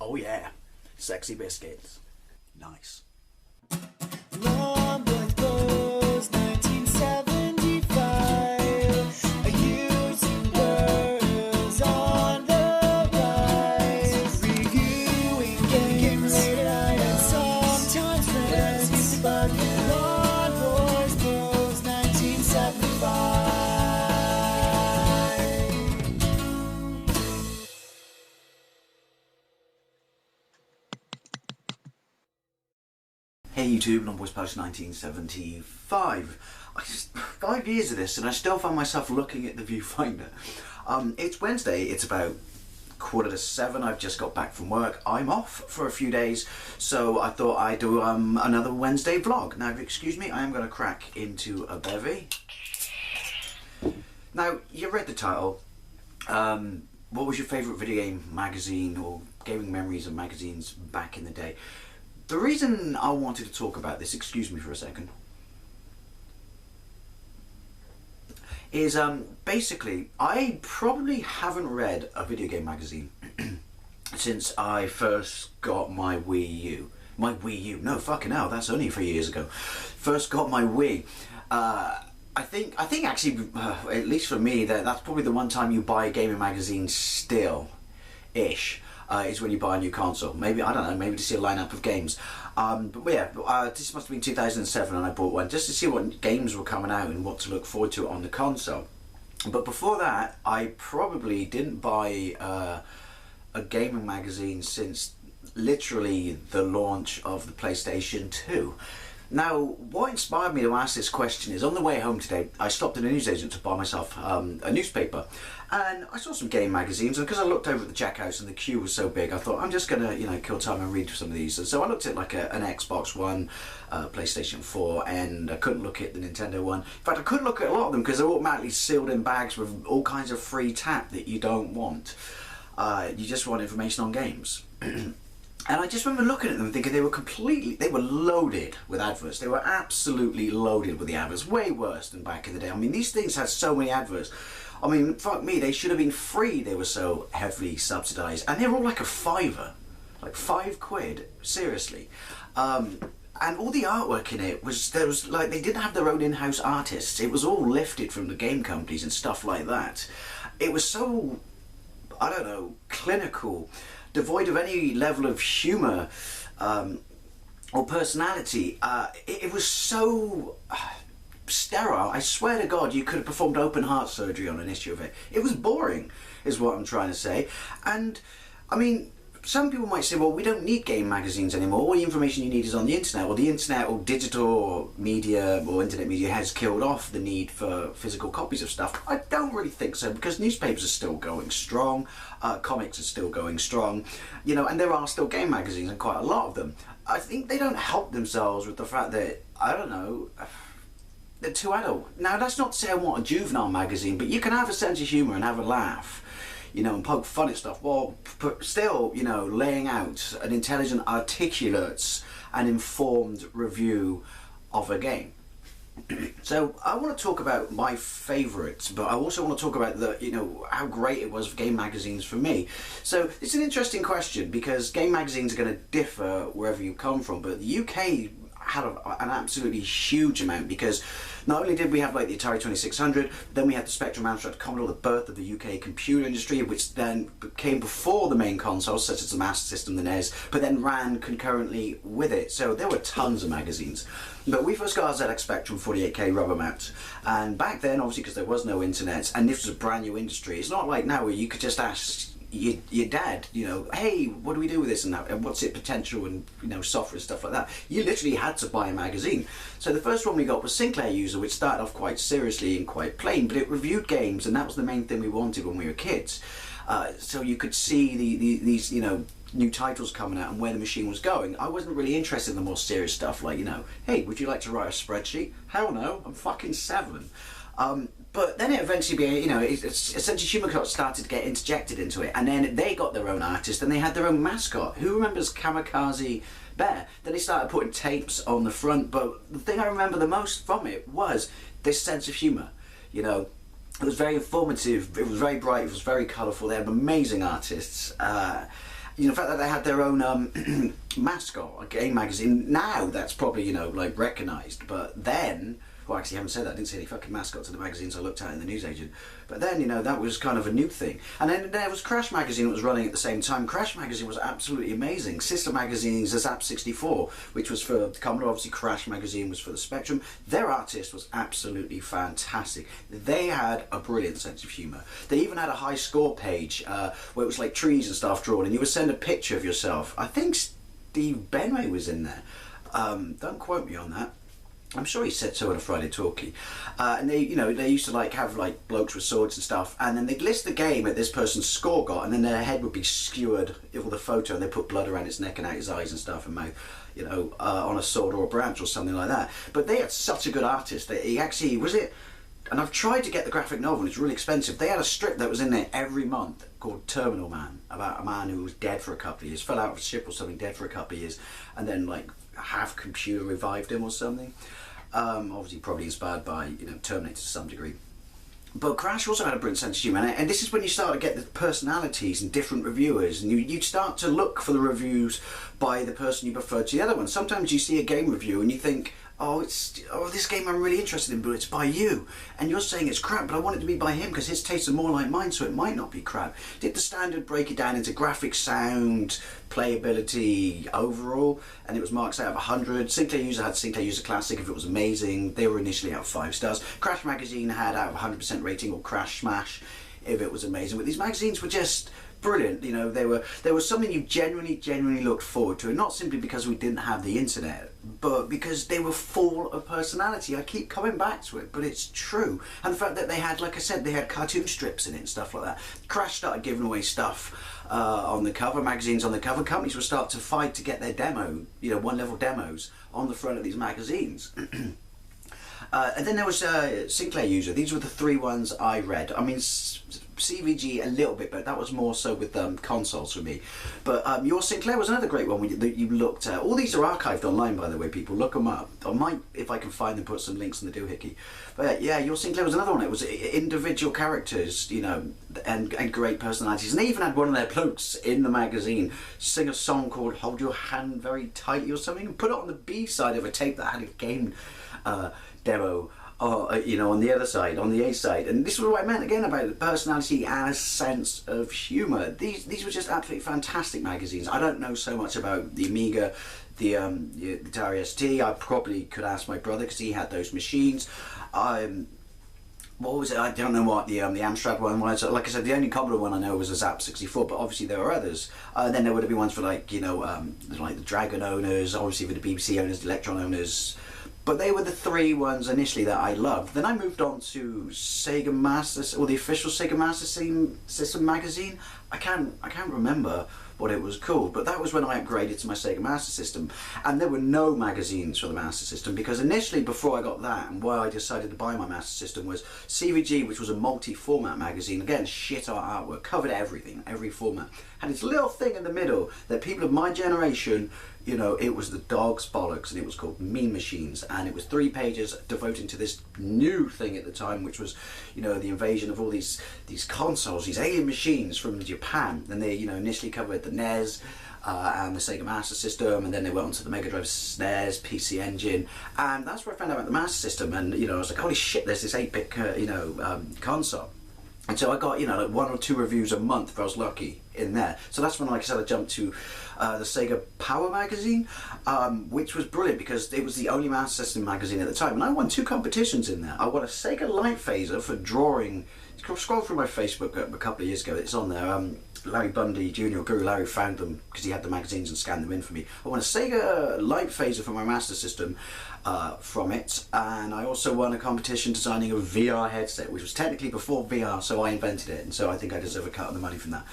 Oh yeah, sexy biscuits. Nice. Long Boy Blues, 1975. A YouTuber is on the rise. Reviewing games late at night and sometimes friends used to bug him. Long Boys Blues, 1975. Hey YouTube, Long Boys Post 1975. 5 years of this and I still find myself looking at the viewfinder. It's Wednesday, it's about 6:45. I've just got back from work. I'm off for a few days, so I thought I'd do another Wednesday vlog. Now, if you excuse me, I am going to crack into a bevy. Now, you read the title. What was your favourite video game magazine or gaming memories of magazines back in the day? The reason I wanted to talk about this, excuse me for a second, is basically I probably haven't read a video game magazine since I first got my Wii U. My Wii U, no fucking hell, that's only 3 years ago. First got my Wii. I think actually, at least for me, that's probably the one time you buy a gaming magazine still-ish. Is when you buy a new console. Maybe, I don't know, maybe to see a lineup of games. But yeah, this must have been 2007 and I bought one just to see what games were coming out and what to look forward to on the console. But before that, I probably didn't buy a gaming magazine since literally the launch of the PlayStation 2. Now, what inspired me to ask this question is on the way home today, I stopped at a newsagent to buy myself a newspaper. And I saw some game magazines, and because I looked over at the checkouts and the queue was so big, I thought I'm just going to, kill time and read some of these. And so I looked at like an Xbox One, PlayStation 4, and I couldn't look at the Nintendo one. In fact, I couldn't look at a lot of them because they're automatically sealed in bags with all kinds of free tap that you don't want. You just want information on games. And I just remember looking at them thinking they were loaded with adverts. They were absolutely loaded with the adverts, way worse than back in the day. I mean, these things had so many adverts. I mean, fuck me, they should have been free. They were so heavily subsidised. And they were all like a fiver, like £5, seriously. And all the artwork in it they didn't have their own in-house artists. It was all lifted from the game companies and stuff like that. It was so, I don't know, clinical, devoid of any level of humour or personality. It was so sterile. I swear to God, you could have performed open heart surgery on an issue of it. It was boring, is what I'm trying to say. And I mean, some people might say, well, we don't need game magazines anymore. All the information you need is on the internet. Well, the internet or digital media or internet media has killed off the need for physical copies of stuff. I don't really think so, because newspapers are still going strong, comics are still going strong, and there are still game magazines, and quite a lot of them. I think they don't help themselves with the fact that, I don't know, they're too adult. Now, that's not to say I want a juvenile magazine, but you can have a sense of humour and have a laugh, and poke fun at stuff, while still, laying out an intelligent, articulate and informed review of a game. So I want to talk about my favourites, but I also want to talk about how great it was for game magazines for me. So it's an interesting question, because game magazines are going to differ wherever you come from, but the UK had an absolutely huge amount, because not only did we have like the Atari 2600, then we had the Spectrum, Amstrad, Commodore, the birth of the UK computer industry, which then came before the main consoles, such as the Master System, the NES, but then ran concurrently with it. So there were tons of magazines. But we first got our ZX Spectrum 48K rubber mount, and back then, obviously, because there was no internet, and this was a brand new industry, it's not like now where you could just ask your dad, hey, what do we do with this and that, and what's its potential, and software and stuff like that. You literally had to buy a magazine. So the first one we got was Sinclair User, which started off quite seriously and quite plain, but it reviewed games, and that was the main thing we wanted when we were kids. So you could see these new titles coming out and where the machine was going. I wasn't really interested in the more serious stuff, like, hey, would you like to write a spreadsheet? Hell no, I'm fucking 7. But then it eventually essentially humour started to get interjected into it, and then they got their own artist and they had their own mascot. Who remembers Kamikaze Bear? Then they started putting tapes on the front, but the thing I remember the most from it was this sense of humour. It was very informative, it was very bright, it was very colourful, they had amazing artists. you know, the fact that they had their own mascot, a game magazine. Now that's probably, you know, like recognised, but then. Well, actually, I haven't said that. I didn't see any fucking mascots in the magazines I looked at in the newsagent. But then, you know, that was kind of a new thing. And then there was Crash Magazine that was running at the same time. Crash Magazine was absolutely amazing. Sister magazines, Zap 64, which was for the Commodore. Obviously, Crash Magazine was for the Spectrum. Their artist was absolutely fantastic. They had a brilliant sense of humour. They even had a high score page where it was like trees and stuff drawn, and you would send a picture of yourself. I think Steve Benway was in there. Don't quote me on that. I'm sure he said so on a Friday Talkie. And they, you know, they used to like have like blokes with swords and stuff, and then they'd list the game that this person's score got, and then their head would be skewered with a photo, and they put blood around his neck and out his eyes and stuff and mouth, you know, on a sword or a branch or something like that. But they had such a good artist that he actually was it. And I've tried to get the graphic novel, it's really expensive. They had a strip that was in there every month called Terminal Man, about a man who was dead for a couple of years, fell out of a ship or something, dead for a couple of years, and then like half computer revived him or something. Obviously probably inspired by, you know, Terminator to some degree. But Crash also had a brilliant sense of humour, and this is when you start to get the personalities and different reviewers, and you start to look for the reviews by the person you prefer to the other one. Sometimes you see a game review and you think, oh, this game I'm really interested in, but it's by you, and you're saying it's crap, but I want it to be by him because his tastes are more like mine, so it might not be crap. Did the standard break it down into graphics, sound, playability, overall? And it was marks out of 100. Sinclair User had Sinclair User Classic if it was amazing. They were initially out of 5 stars. Crash Magazine had out of 100% rating, or Crash Smash if it was amazing. But these magazines were just brilliant. You know, they were something you genuinely looked forward to, and not simply because we didn't have the internet, but because they were full of personality. I keep coming back to it, but it's true. And the fact that they had, like I said, they had cartoon strips in it and stuff like that. Crash started giving away stuff on the cover, magazines on the cover. Companies would start to fight to get their demo, you know, 1-level demos on the front of these magazines. And then there was Sinclair User. These were the 3 ones I read. I mean, CVG a little bit, but that was more so with consoles for me. But Your Sinclair was another great one that you looked at. All these are archived online, by the way, people. Look them up. I might, if I can find them, put some links in the doohickey. But yeah, Your Sinclair was another one. It was individual characters, you know, and great personalities. And they even had one of their blokes in the magazine sing a song called Hold Your Hand Very Tightly or something, and put it on the B side of a tape that had a game demo, you know, on the other side, on the A side. And this was what I meant again about the personality and a sense of humour. These were just absolutely fantastic magazines. I don't know so much about the Amiga, the Atari ST. I probably could ask my brother because he had those machines. What was it? I don't know what the Amstrad one was. Like I said, the only Commodore one I know was a Zap 64, but obviously there were others. Then there would have been ones for, like, you know, like the Dragon owners, obviously for the BBC owners, the Electron owners. But they were the 3 ones initially that I loved. Then I moved on to Sega Master, or the official Sega Master System magazine. I can't remember what it was called, but that was when I upgraded to my Sega Master System. And there were no magazines for the Master System, because initially, before I got that, and why I decided to buy my Master System, was CVG, which was a multi-format magazine. Again, shit art artwork, covered everything, every format. Had its little thing in the middle that people of my generation, you know, it was the dog's bollocks, and it was called Mean Machines, and it was 3 pages devoting to this new thing at the time, which was, you know, the invasion of all these consoles, these alien machines from Japan. And they, you know, initially covered the NES and the Sega Master System, and then they went on to the Mega Drive, SNES, PC Engine, and that's where I found out about the Master System. And, you know, I was like, holy shit, there's this 8-bit console. And so I got, you know, like 1 or 2 reviews a month if I was lucky in there. So that's when, like I said, I jumped to the Sega Power magazine, which was brilliant because it was the only Master System magazine at the time. And I won 2 competitions in there. I won a Sega Light Phaser for drawing. Scroll through my Facebook a couple of years ago, it's on there. Larry Bundy Jr., Guru Larry, found them because he had the magazines and scanned them in for me. I won a Sega Light Phaser for my Master System from it, and I also won a competition designing a VR headset, which was technically before VR, so I invented it, and so I think I deserve a cut of the money from that.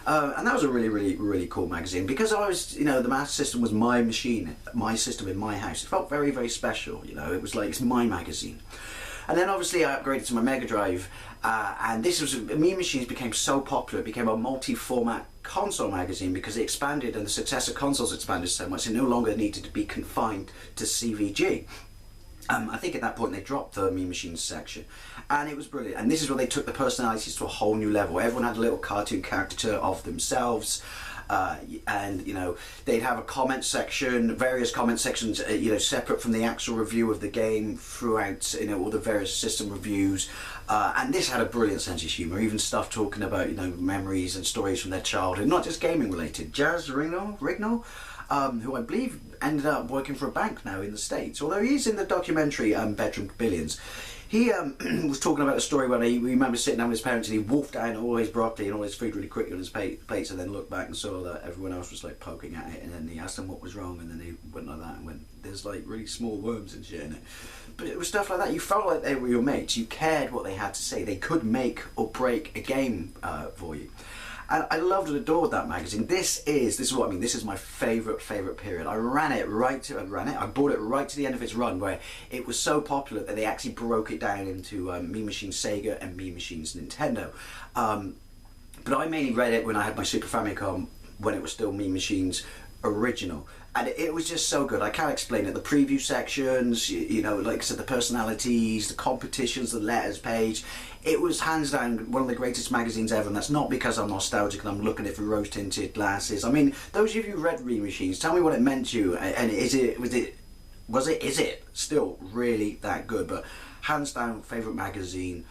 And that was a really cool magazine because I was, you know, the Master System was my machine, my system in my house. It felt very special, you know. It was like, it's my magazine. And then obviously I upgraded to my Mega Drive, and this was, Mean Machines became so popular, it became a multi-format console magazine because it expanded, and the success of consoles expanded so much it no longer needed to be confined to CVG. I think at that point they dropped the Mean Machines section, and it was brilliant. And this is where they took the personalities to a whole new level. Everyone had a little cartoon caricature of themselves. and they'd have a comment section, various comment sections, separate from the actual review of the game throughout all the various system reviews. And this had a brilliant sense of humour, even stuff talking about memories and stories from their childhood, not just gaming related. Jaz Rignall, who I believe ended up working for a bank now in the States, although he's in the documentary Bedroom Billions. He was talking about a story when he remembers sitting down with his parents and he wolfed down all his broccoli and all his food really quickly on his plates, and then looked back and saw that everyone else was like poking at it, and then he asked them what was wrong, and then he went like that and went, there's like really small worms and shit in it. But it was stuff like that. You felt like they were your mates. You cared what they had to say. They could make or break a game for you. And I loved and adored that magazine. This is what I mean. This is my favourite period. I bought it right to the end of its run, where it was so popular that they actually broke it down into Mean Machines Sega and Mean Machines Nintendo. But I mainly read it when I had my Super Famicom, when it was still Mean Machines Original. And it was just so good. I can't explain it. The preview sections, like I said, the personalities, the competitions, the letters page. It was hands down one of the greatest magazines ever, and that's not because I'm nostalgic and I'm looking at it through rose-tinted glasses. I mean, those of you who read Mean Machines, tell me what it meant to you, and is it still really that good? But hands down, favourite magazine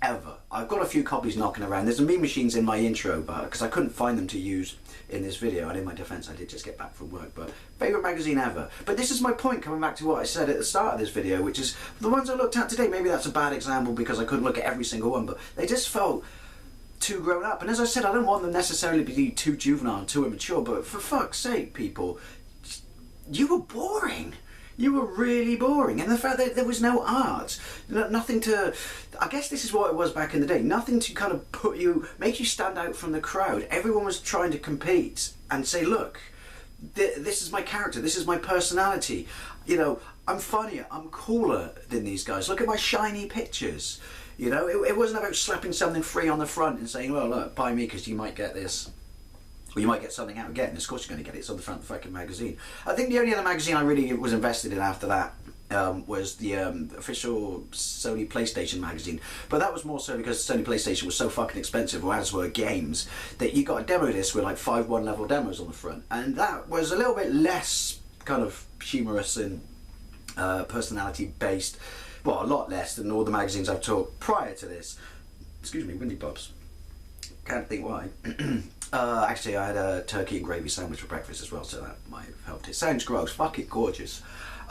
ever. I've got a few copies knocking around. There's a Mean Machines in my intro, but because I couldn't find them to use in this video, and in my defence I did just get back from work. But favourite magazine ever. But this is my point, coming back to what I said at the start of this video, which is the ones I looked at today. Maybe that's a bad example because I couldn't look at every single one, but they just felt too grown up. And as I said, I don't want them necessarily to be too juvenile and too immature, but for fuck's sake, people, you were boring. You were really boring, and the fact that there was no art, nothing to, I guess this is what it was back in the day, nothing to kind of make you stand out from the crowd. Everyone was trying to compete and say, look, this is my character, this is my personality, I'm funnier, I'm cooler than these guys, look at my shiny pictures. It wasn't about slapping something free on the front and saying, well, look, buy me because you might get this. Or you might get something out again. Of course you're going to get it. It's on the front of the fucking magazine. I think the only other magazine I really was invested in after that was the official Sony PlayStation magazine. But that was more so because Sony PlayStation was so fucking expensive, or as were games, that you got a demo disc with like 5 one-level demos on the front. And that was a little bit less kind of humorous and personality-based. Well, a lot less than all the magazines I've talked prior to this. Excuse me, windy pops. Can't think why. Actually, I had a turkey and gravy sandwich for breakfast as well, so that might have helped. It sounds gross, fucking gorgeous.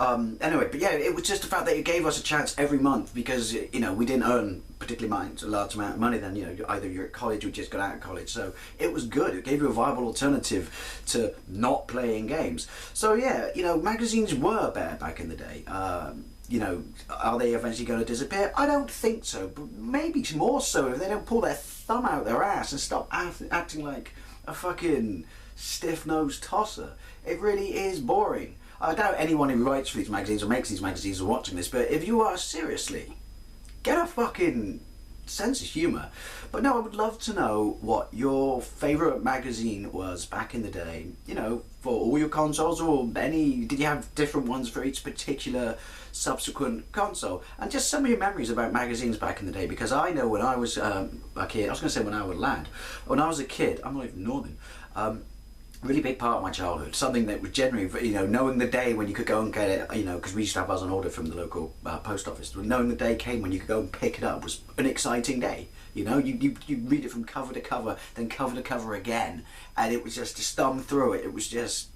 Anyway, but yeah, it was just the fact that it gave us a chance every month because, we didn't earn particularly a large amount of money then, either you're at college or you just got out of college, so it was good. It gave you a viable alternative to not playing games. So yeah, magazines were better back in the day. Are they eventually going to disappear? I don't think so, but maybe more so if they don't pull their thumb out their ass and stop acting like a fucking stiff-nosed tosser. It really is boring. I doubt anyone who writes for these magazines or makes these magazines are watching this, but if you are, seriously, get a fucking sense of humour. But no, I would love to know what your favourite magazine was back in the day, for all your consoles, or did you have different ones for each particular subsequent console? And just some of your memories about magazines back in the day, because I know when I was a kid, I was going to say when I was a lad, when I was a kid, I'm not even northern, really big part of my childhood, something that was generally, knowing the day when you could go and get it, because we used to have ours on order from the local post office, knowing the day came when you could go and pick it up was an exciting day. You read it from cover to cover, then cover to cover again, and it was just to thumb through it. It was just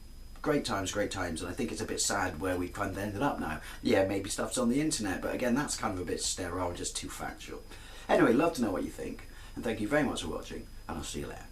great times, and I think it's a bit sad where we kind of ended up now. Yeah, maybe stuff's on the internet, but again, that's kind of a bit sterile, just too factual. Anyway, love to know what you think, and thank you very much for watching, and I'll see you later.